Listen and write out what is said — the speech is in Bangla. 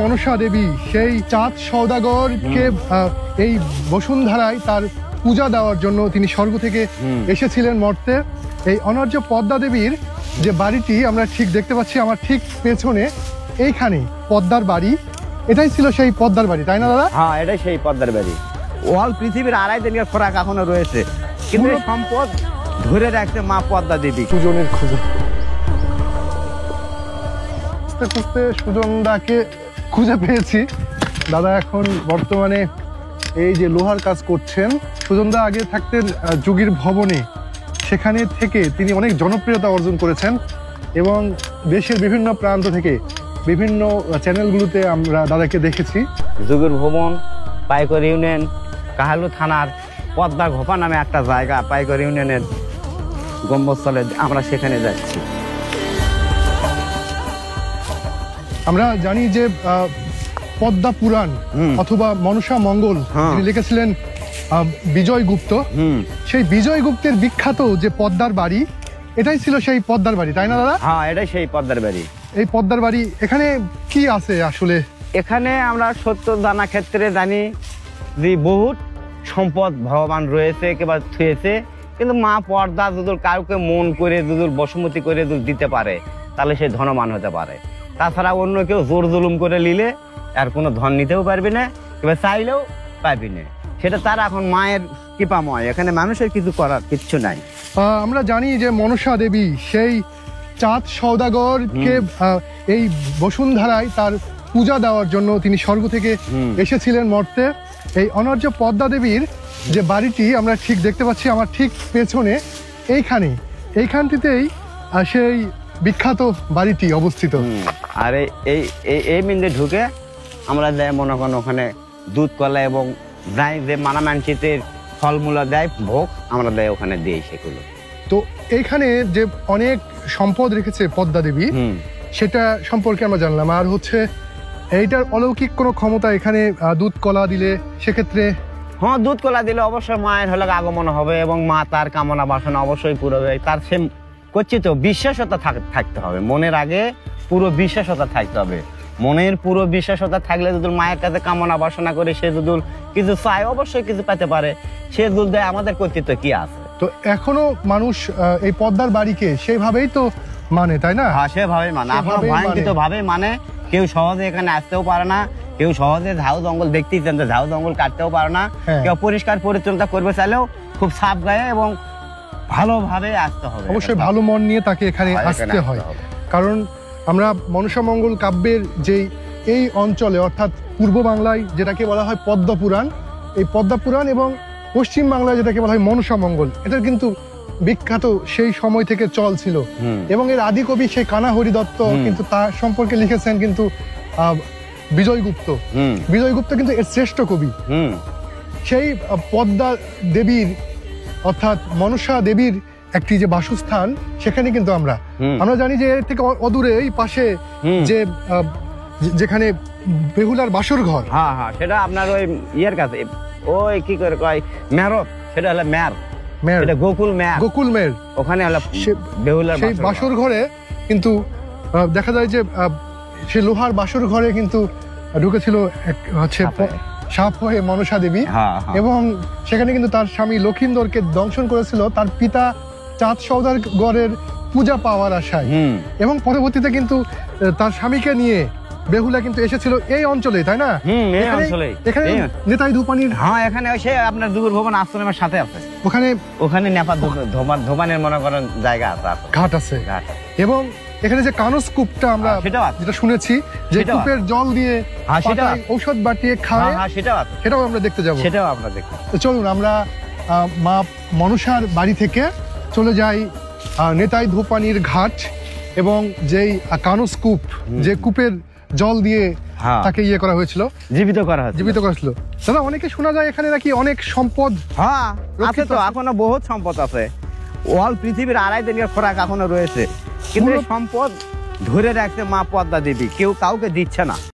মনসা দেবী সেই চাঁদ সওদাগরকে এই বসুন্ধরায় তার পূজা দেওয়ার জন্য তিনি স্বর্গ থেকে এসেছিলেন মর্তে। এই অনার্য পদ্মা দেবীর যে বাড়িটি আমরা ঠিক দেখতে পাচ্ছি আমার ঠিক পেছনে, এইখানে পদ্মার বাড়ি, এটাই ছিল সেই পদ্মার বাড়ি, তাই না দাদা? হ্যাঁ, এটাই সেই পদ্মার বাড়ি। অল পৃথিবীর 2.5 দিনের খোরাক এখনো রয়েছে, কিন্তু সম্পদ ধরে রাখতে মা পদ্মা দেবী। সুজনের খুঁজে খুঁজতে খুঁজতে সুজনদাকে খুঁজে পেয়েছি। দাদা এখন বর্তমানে এই যে লোহার কাজ করছেন। সুজনদা আগে থাকতেন যোগীর ভবনে, সেখানে থেকে তিনি অনেক জনপ্রিয়তা অর্জন করেছেন এবং দেশের বিভিন্ন প্রান্ত থেকে বিভিন্ন চ্যানেলগুলোতে আমরা দাদাকে দেখেছি। যোগীর ভবন, পাইকর ইউনিয়ন, কাহালু থানার পদ্মা ঘোপা নামে একটা জায়গা, পাইকর ইউনিয়নের গম্বস্থলে, আমরা সেখানে যাচ্ছি। আমরা জানি যে পদ্মা পুরাণ অথবা মনসা মঙ্গল তিনি লিখেছিলেন বিজয় গুপ্ত। সেই বিজয় গুপ্তের বিখ্যাত যে পদ্মার বাড়ি, এটাই ছিল সেই পদ্মার বাড়ি, তাই না দাদা? হ্যাঁ, এটাই সেই পদ্মার বাড়ি। এই পদ্মার বাড়ি, এখানে কি আছে আসলে? এখানে আমরা সত্য জানা ক্ষেত্রে জানি যে বহুত সম্পদ ভগবান রয়েছে, কেবল থুয়েছে, কিন্তু মা পদ্মা যদি কাউকে মন করে যদি বসুমতি করে যদি দিতে পারে, তাহলে সে ধনবান হতে পারে। তাছাড়া অন্য কেউ জোর জুলুম করে নিলে আর কোনো ধন নিতেও পারবি না, এবার চাইলেও পাবি না। সেটা তার এখন মায়ের কৃপাময়, এখানে মানুষের কিছু করার কিচ্ছু নাই। আমরা জানি যে মনসা দেবী সেই চাঁদ সওদাগরকে এই বসুন্ধরায় তার পূজা দেওয়ার জন্য তিনি স্বর্গ থেকে এসেছিলেন মর্তে। এই অনার্য পদ্মা দেবীর যে বাড়িটি আমরা ঠিক দেখতে পাচ্ছি আমার ঠিক পেছনে, এইখানটিতেই সেই বিখ্যাত বাড়িটি অবস্থিত। আর এই মিন্দে ঢুকে আমরা যাই মনে করেন ওখানে দুধ কলা এবং যাই যে মানামানচিতের ফলমূল দেয় ভোগ, আমরা দেয় ওখানে দিই সেগুলো। তো এইখানে যে অনেক সম্পদ রেখেছে পদ্মা দেবী, সেটা সম্পর্কে আমরা জানলাম। আর হচ্ছে এইটার অলৌকিক কোনো ক্ষমতা, এখানে দুধ কলা দিলে সেক্ষেত্রে? হ্যাঁ, দুধ কলা দিলে অবশ্যই মায়ের হলে আগমন হবে এবং মা তার কামনা বাসনা অবশ্যই পুরোবে। তার সে করছি তো বিশ্বাসতা থাকতে হবে, মনের আগে পুরো বিশ্বাসতা থাকতে হবে। মনের পুরো বিশ্বাসতা থাকলে যদি মায়ের কাছে কামনা বাসনা করে সে যদি কিছু চায়, অবশ্যই কিছু পেতে পারে। সে দুধ দেয়, আমাদের কর্তৃত্ব কি আছে? তো এখনো মানুষ এই পদ্মার বাড়িকে সেইভাবেই তো মানে, তাই না? হ্যাঁ, সেভাবেই মানে, এখনো ভয়ঙ্কৃত ভাবে মানে। কেউ সহজে এখানে আসতেও পারে না, কেউ সহজে ঝাউ জঙ্গল দেখতেই চান, ঝাউ জঙ্গল কাটতেও পারে না। কেউ পরিষ্কার পরিচ্ছন্নতা করবে চাইলেও খুব সাফ গায়ে এবং ভালোভাবে আসতে হবে। অবশ্যই ভালো মন নিয়ে তাকে এখানে আসতে হয়, কারণ আমরা মনসা মঙ্গল কাব্যের যে এই অঞ্চলে অর্থাৎ পূর্ব বাংলায় যেটাকে বলা হয় পদ্মা পুরাণ, এই পদ্মা পুরাণ এবং পশ্চিম বাংলায় যেটাকে বলা হয় মনসা মঙ্গল, এটার কিন্তু বিখ্যাত সেই সময় থেকে চল ছিল। এবং এর আদি কবি সেই কানা হরিদত্ত কিন্তু তার সম্পর্কে লিখেছেন কিন্তু বিজয়গুপ্ত। বিজয়গুপ্ত কিন্তু এর শ্রেষ্ঠ কবি। সেই পদ্মা দেবীর অর্থাৎ মনসা দেবীর একটি যে বাসস্থান, সেখানে কিন্তু আমরা জানি যে এর থেকে অদূরে এই পাশে যে যেখানে বেহুলার বাসর ঘর, হ্যাঁ হ্যাঁ, সেটা আপনার ওই ইয়ের কাছে, ওই কি করে কয় মেরত, সেটা হলো মের, এটা গোকুল মের, ওখানে হলো বেহুলার সেই বাসর ঘরে কিন্তু দেখা যায় যে সে লোহার বাসর ঘরে কিন্তু ঢুকেছিল হচ্ছে সাপ হয়ে মনসা দেবী, এবং সেখানে কিন্তু তার স্বামী লক্ষিন্দরকে দংশন করেছিল তার পিতা চাঁদ সওদাগরের পূজা পাওয়ার আশায়। এবং পরবর্তীতে কিন্তু তার স্বামীকে নিয়ে বেহুলা কিন্তু এসেছিল এই অঞ্চলে, তাই না? এখানে নেতাই ধূপানির, হ্যাঁ, এখানে আপনার যোগীর ভবন আশ্রমের সাথে আছে, ওখানে নেপা ধোপানের মনে করেন জায়গা আছে, ঘাট আছে। এবং এখানে যে কানস কূপটা আমরা যেটা শুনেছি যে কূপের জল দিয়ে ঔষধ বাটিয়ে খায়, সেটাও আমরা দেখতে যাবো। তো চলুন আমরা মা মনসার বাড়ি থেকে চলে যাই নেতাই ধূপানির ঘাট এবং যেই কানস কূপ, যে কূপের জল দিয়ে তাকে ইয়ে করা হয়েছিল, জীবিত করেছিল। দাদা, অনেকে শোনা যায় এখানে নাকি অনেক সম্পদ আছে, তো এখনো বহুত সম্পদ আছে। অল পৃথিবীর 2.5 দিনের খোরাক এখনো রয়েছে, কিন্তু সম্পদ ধরে রাখতে মা পদ্মা দেবী কেউ কাউকে দিচ্ছে না।